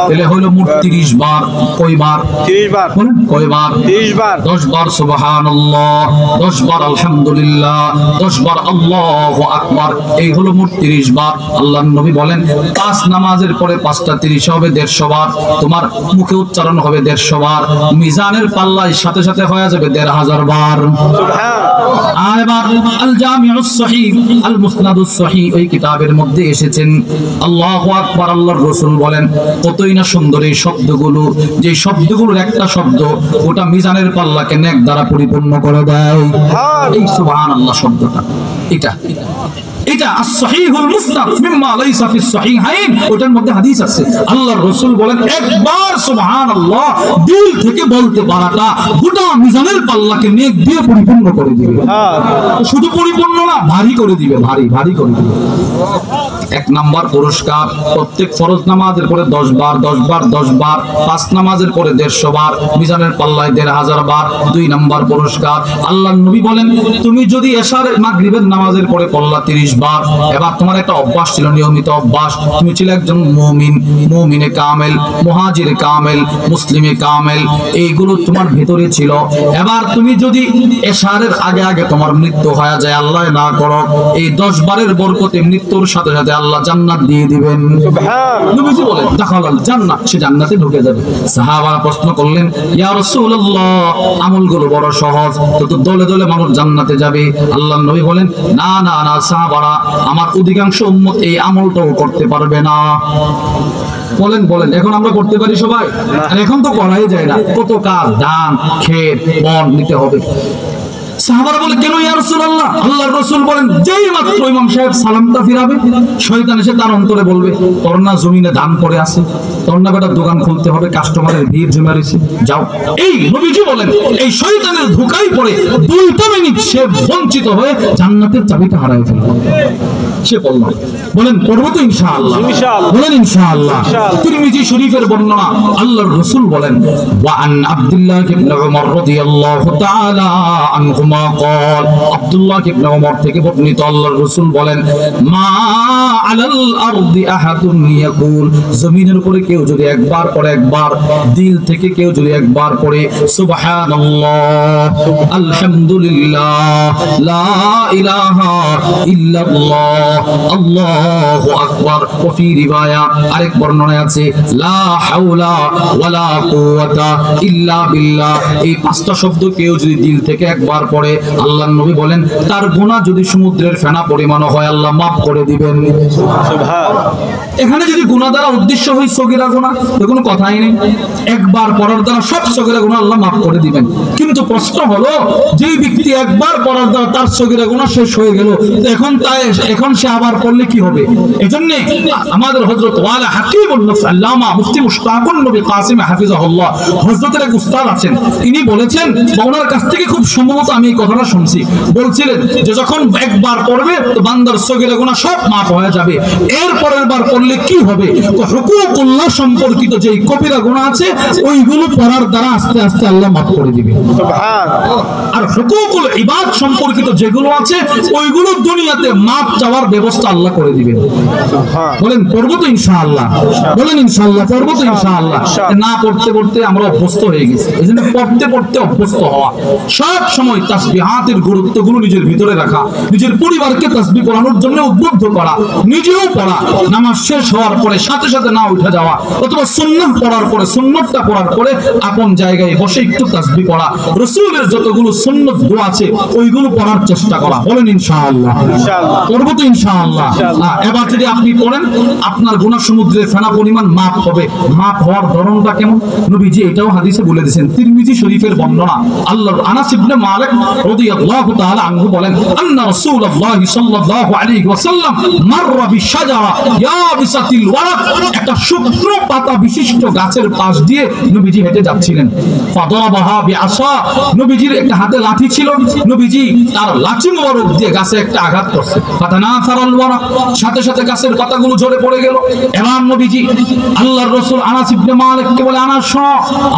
তাহলে হলো মোট 30 বার। কয়বার? 30 বার। বলেন কয়বার? 30 বার। 10 বার সুবহানাল্লাহ, 10 বার আলহামদুলিল্লাহ, 10 বার আল্লাহু আকবার, এই হলো মোট 30 বার। আল্লাহর নবী বলেন 5 নামাজের পরে 5টা 30 হবে 150 বার, তোমার মুখে উচ্চারণ হবে 150 বার, মিজানের পাল্লায় সাথে সাথে হয়ে যাবে 1500 বার। সুবহানাল্লাহ। আর এবার আল জামিউস সহিহ আল মুসনাদুস সহিহ ওই কিতাবের মধ্যে এসেছেন আল্লাহু আকবার, আল্লাহর রাসূল বলেন কতই না সুন্দর এই শব্দগুলো, যে শব্দগুলোর একটা শব্দ ওটা মিজানের পাল্লাকে নেক দ্বারা পরিপূর্ণ করে দেয়। এই সুবহানাল্লাহ শব্দটা, এটা as-sahihul musnad mimma laysa fi as-sahihayn, ওটার মধ্যে হাদিস আছে আল্লাহর রাসূল বলেন একবার সুবহানাল্লাহ দিল থেকে বলতে পারাটা গোটা মিজানের পাল্লাকে নেক দিয়ে পরিপূর্ণ করে দিবে। শুধু পরিপূর্ণ না, ভারী করে দিবে, ভারী করে দিবে। এক নাম্বার পুরস্কার, প্রত্যেক ফরজ নামাজের পরে 10 বার 10 বার 10 বার, 5 নামাজের পরে 150 বার, মিজানের পাল্লায় 1500 বার। 2 নাম্বার পুরস্কার, আল্লাহর নবী বলেন তুমি যদি এশার মাগরিবের নামাজের পরে পড়লা 30 বার, এবার তোমার একটা অভ্যাস ছিল, নিয়মিত অভ্যাস, তুমি ছিলে একজন মুমিনে কামেল, মুহাজিরে কামেল, মুসলিমে কামেল, এইগুলো তোমার ভিতরে ছিল। এবার তুমি যদি এশারের আগে আগে তোমার মৃত্যু হয়ে যায়, আল্লাহ না করো, এই 10 বারের বরকতে মৃত্যুর সাথে সাথে আল্লাহ জান্নাত দিয়ে দিবেন। সুবহানাল্লাহ। নবীজি বলেন দাখালাল জান্নাত, সে জান্নাতে ঢুকে যাবে। সাহাবারা প্রশ্ন করলেন ইয়া রাসূলুল্লাহ আমলগুলো বড় সহজ, তো দলে দলে মানুষ জান্নাতে যাবে। আল্লাহর নবী বলেন না না না সাহাবারা, আমার অধিকাংশ উম্মত এই আমলটাও করতে পারবে না। বলেন বলেন এখন আমরা করতে পারি সবাই? আর এখন তো করাই যায় না, কত কাজ, দান, খেত, বন নিতে হবে। সাহাবারা বলে কেন ইয়া রাসূলুল্লাহ? আল্লাহর রাসূল বলেন যেই মাত্র ইমাম সাহেব সালামটা ফিরাবে, শয়তান এসে তার অন্তরে বলবে তোর না জমিনে দান করে আছে, তোর না বেটা দোকান খুলতে হবে, কাস্টমারের ভিড় জমে রয়েছে, যাও। এই নবীজি বলেন এই শয়তানের ধোঁকায় পড়ে 2টা মিনিট সে বঞ্চিত হয়ে জান্নাতের চাবিটা হারায় ফেলবে। সে বলল বলেন পড়বো তো ইনশাআল্লাহ, বলেন ইনশাআল্লাহ। তিরমিজি শরীফের বর্ণনা, আল্লাহর রাসূল বলেন ওয়া আন আব্দুল্লাহ ইবনে উমর রাদিয়াল্লাহু তাআলা আনহুমা قال আব্দুল্লাহ ইবনে উমর থেকে বর্ণিত আল্লাহর রাসূল বলেন মা আলাল আরদি আহাদুন ইয়াকুল, জমিনের উপরে কেউ যদি একবার পড়ে, একবার দিল থেকে কেউ যদি একবার পড়ে সুবহানাল্লাহ আলহামদুলিল্লাহ লা ইলাহা ইল্লাল্লাহ আল্লাহু আকবার, ওয়া ফি রিওয়ায়া আরেক বর্ণনায় আছে লা হাওলা ওয়ালা কুওয়াতা ইল্লা বিল্লাহ, এই 5টা শব্দ কেউ যদি দিল থেকে একবার পড়ে আল্লাহর নবী বলেন তার গুনাহ যদি সমুদ্রের ফেনা পরিমাণ হয় আল্লাহ maaf করে দিবেন। সুবহানাল্লাহ। এখানে যদি গুনাহ দ্বারা উদ্দেশ্য হয় সগীরা গুনাহ, তো কোনো কথাই নেই, একবার পড়ার দ্বারা সব সগীরা গুনাহ আল্লাহ maaf করে দিবেন। কিন্তু প্রশ্ন হলো যেই ব্যক্তি একবার পড়ার দ্বারা তার সগীরা গুনাহ শেষ হয়ে গেল, এখন সে আবার পড়লে কি হবে? এজন্য আমাদের হযরত ওয়ালা হাকিমুন নফস আল্লামা মুফতি মুশতাকুন নবী কাসিম হাফিজাহুল্লাহ হযরতের এক উস্তাদ আছেন, তিনি বলেছেন বা ওনার কাছ থেকে খুব সম্ভবত আমি এই কথাটা শুনছি, বলছিলেন যে যখন একবার পড়বে তো বান্দার সগীরা গুনাহ সব maaf হয়ে যাবে, এর পরের বার পড়লে কি হবে? তো হুকুকুল্লাহ সম্পর্কিত যে কবিরা গুনাহ আছে ওইগুলো পড়ার দ্বারা আস্তে আস্তে আল্লাহ maaf করে দিবেন। সুবহানাল্লাহ। আর হুকুকুল ইবাদ সম্পর্কিত যেগুলো আছে ওইগুলো দুনিয়াতে maaf চাওয়ার ব্যবস্থা আল্লাহ করে দিবেন। সুবহানাল্লাহ। বলেন পড়বো তো ইনশাআল্লাহ, বলেন ইনশাআল্লাহ পড়বো তো ইনশাআল্লাহ। না পড়তে পড়তে আমরা অভ্যস্ত হয়ে গেছি, এজন্য পড়তে পড়তে অভ্যস্ত হওয়া, সব সময় তাসবিহাতের গুরুত্বগুলো নিজের ভিতরে রাখা, নিজের পরিবারকে তাসবিহ পড়ানোর জন্য উদ্বুদ্ধ করা, নিজেও পড়া, নামাজ শেষ হওয়ার পরে সাথে সাথে না উঠে যাওয়া, অথবা সুন্নাহ পড়ার পরে সুন্নতটা পড়ার পরে আপন জায়গায় বসে একটু তাসবিহ পড়া, রাসূলের যতগুলো সুন্নত দোয়া আছে ওইগুলো পড়ার চেষ্টা করা। বলেন ইনশাআল্লাহ। ইনশাআল্লাহ পড়ব তো ইনশাআল্লাহ। এবার যদি আপনি পড়েন আপনার গুনাহ সমুদ্রে ফেনা পরিমাণ মাপ হবে। মাপ হওয়ার ধরনটা কেমন নবীজি এটাও হাদিসে বলে দিয়েছেন। তিরমিজি শরীফের বর্ণনা, আল্লাহর আনাস ইবনে মালিক রাদিয়াল্লাহু তাআলা আনহু বলেন, আন্না রাসূলুল্লাহ সাল্লাল্লাহু আলাইহি ওয়াসাল্লাম মাররা বিশাজারা ইয়াবিসাতিল ওয়ারাক, একটা শুকনো পাতা বিশিষ্ট গাছের পাশ দিয়ে নবীজি হেঁটে যাচ্ছিলেন। ফাদারাবাহা বিআসা, নবীজির একটা হাতে লাঠি ছিল, নবীজি তার লাঠি মোবারক দিয়ে গাছে একটা আঘাত করছে। ফাতানাসারাল ওয়ারাক, সাথে সাথে গাছের পাতাগুলো ঝরে পড়ে গেল। এবার নবীজি আল্লাহর রাসূল আনাস ইবনে মালিককে বলে, আনাস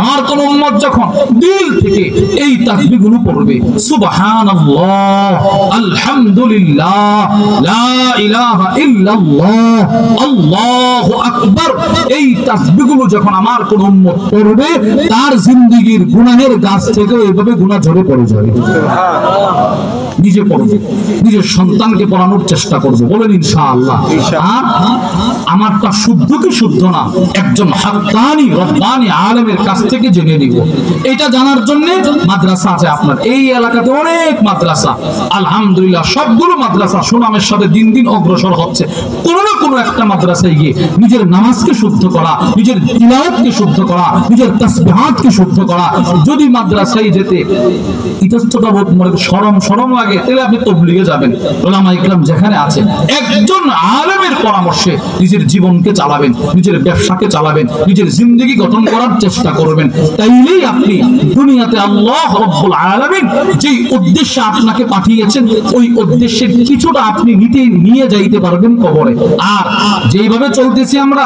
আমার কোন উম্মত যখন দিল থেকে এই তাসবিহগুলো পড়বে, সুবহানাল্লাহ, আলহামদুলিল্লাহ, লা ইলাহা ইল্লাল্লাহ, আল্লাহু আকবার, এই তাসবিহগুলো যখন আমার কোন উম্মত পড়বে তার জিন্দেগীর গুনাহের গাছ থেকে এইভাবে গুনাহ ঝরে পড়ে যাবে। নিজে পড়বে, নিজের সন্তানকে পড়ানোর চেষ্টা করবে। বলেন ইনশাআল্লাহ। আর আমারটা শুদ্ধ কি শুদ্ধ না একজন হাক্কানি রব্বানি আলেমের কাছ থেকে জেনে নিব। এটা জানার জন্য মাদ্রাসা আছে আপনার এই এলাকাতে, অনেক মাদ্রাসা আলহামদুলিল্লাহ, সবগুলো মাদ্রাসা সুনামের সাথে দিন দিন অগ্রসর হচ্ছে। কোনো না কোনো একটা মাদ্রাসায় গিয়ে নিজের নামাজকে শুদ্ধ করা, নিজের তিলাওয়াতকে শুদ্ধ করা, নিজের তাসবিহাতকে শুদ্ধ করা। যদি মাদ্রাসায় যেতে ইতস্ততা বোধ মনে শরম লাগে তাহলে আপনি তাবলীগে যাবেন। উলামা ইকরাম যেখানে আছে একজন আলেমের পরামর্শে নিজের জীবনকে চালাবেন, নিজের ব্যবসাকে চালাবেন, নিজের জিন্দেগি গঠন করার চেষ্টা করবেন। তাইলেই আপনি দুনিয়াতে আল্লাহ রাব্বুল আলামিন যেই উদ্দেশ্যে আপনাকে পাঠিয়েছেন ওই উদ্দেশ্যের কিছুটা আপনি নিয়ে যাইতে পারবেন কবরে। আর যেইভাবে চলতেছি আমরা,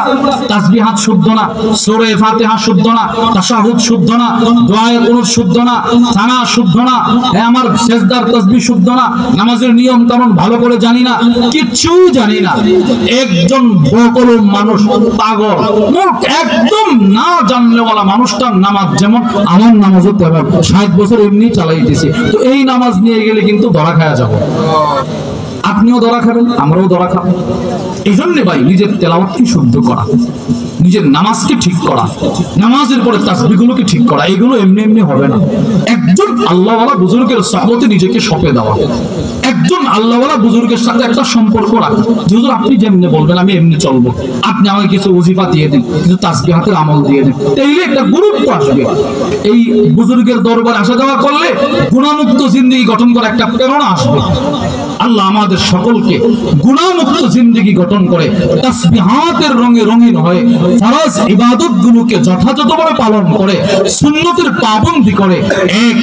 তাসবিহাত শুদ্ধ না, সূরা ফাতিহা শুদ্ধ না, তাশাহুদ শুদ্ধ না, দোয়ায়ে কুনুত শুদ্ধ না, সানা শুদ্ধ না, আমার সেজদার তাসবিহ শুদ্ধ না, নামাজের নিয়ম কানুন ভালো করে জানি না, কিচ্ছু জানি না। একজন বকল মানুষ, পাগল একদম না জানলেওয়ালা মানুষটার নামাজ যেমন আমার নামাজও তেমন, 60 বছর এমনি চালাইতেছি, তো এই নামাজ নিয়ে গেলে কিন্তু ধরা খাওয়া যাবে। আপনিও ধরা খাবেন, আমরাও ধরা খাবো। এই জন্য ভাই নিজের তেলাওয়াতকে শুদ্ধ করা, নিজের নামাজকে ঠিক করা, নামাজের পরে তাসবিহগুলোকে ঠিক করা, এগুলো এমনি এমনি হবে না। একজন আল্লাহওয়ালা বুজুর্গের সহবতে নিজেকে সঁপে দেওয়া, একজন আল্লাহওয়ালা বুজুর্গের সাথে একটা সম্পর্ক রাখা। হুজুর আপনি যেমনি বলবেন আমি এমনি চলবো, আপনি আমাকে কিছু ওজিফা দিয়ে দিন, কিছু তাসবিহাতের আমল দিয়ে দিন, তাইলে একটা গুরুত্ব আসবে। এই বুজুর্গের দরবারে আসা যাওয়া করলে গুনাহমুক্ত জিন্দেগি গঠন করা একটা প্রেরণা আসবে। আল্লাহ আমাদের সকলকে গুনাহমুক্ত জিন্দেগি গঠন করে তাসবিহাতের রঙে রঙিন হয়ে ফরজ ইবাদতগুলোকে যথাযথভাবে পালন করে সুন্নতের পাবন্দি করে এক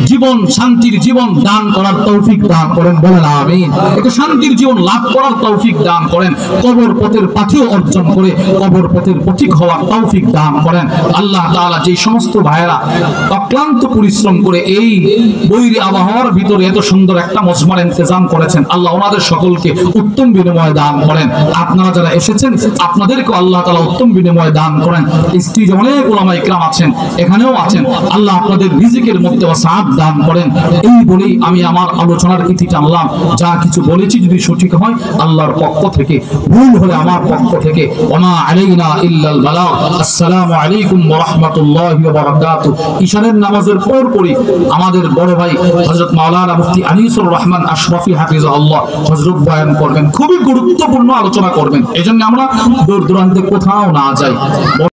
জীবন শান্তির জীবন দান করার তৌফিক দান করেন। বলেন আমিন। একটা শান্তির জীবন লাভ করার তৌফিক দান করেন। কবর পথের পাথেয় অর্জন করে কবর পথের পথিক হওয়ার তৌফিক দান করেন। আল্লাহ তাআলা যে সমস্ত ভাইয়েরা অক্লান্ত পরিশ্রম করে এই বৈরী আবহাওয়ার ভিতরে এত সুন্দর একটা মজমার ইন্তজাম করেছেন, আল্লাহ ওনাদের সকলকে উত্তম বিনিময় দান করেন। আপনারা যারা এসেছেন আপনাদেরকে আল্লাহ তাআলা উত্তম বিনিময় দান করেন। স্টেজে অনেক উলামা ইকরাম আছেন, এখানেও আছেন, আল্লাহ আপনাদের রিজিকের মধ্যে ওয়াসাআত দান করেন। এই বলেই আমি আমার আলোচনার ইতি টানলাম। যা কিছু বলেছি যদি সঠিক হয় আল্লাহর পক্ষ থেকে, ভুল হলে আমার পক্ষ থেকে। ওমা আলাইনা ইল্লাল বালাগ। আসসালামু আলাইকুম ওয়া রাহমাতুল্লাহি ওয়া বারাকাতুহু। ইশারের নামাজের পরপরই আমাদের বড় ভাই হযরত মাওলানা মুফতি আনিসুর রহমান আশরাফি হাফিজাহুল্লাহ হযরত বয়ান করবেন, খুবই গুরুত্বপূর্ণ আলোচনা করবেন। এজন্য আমরা দূর দূরান্তে কোথাও না যাই।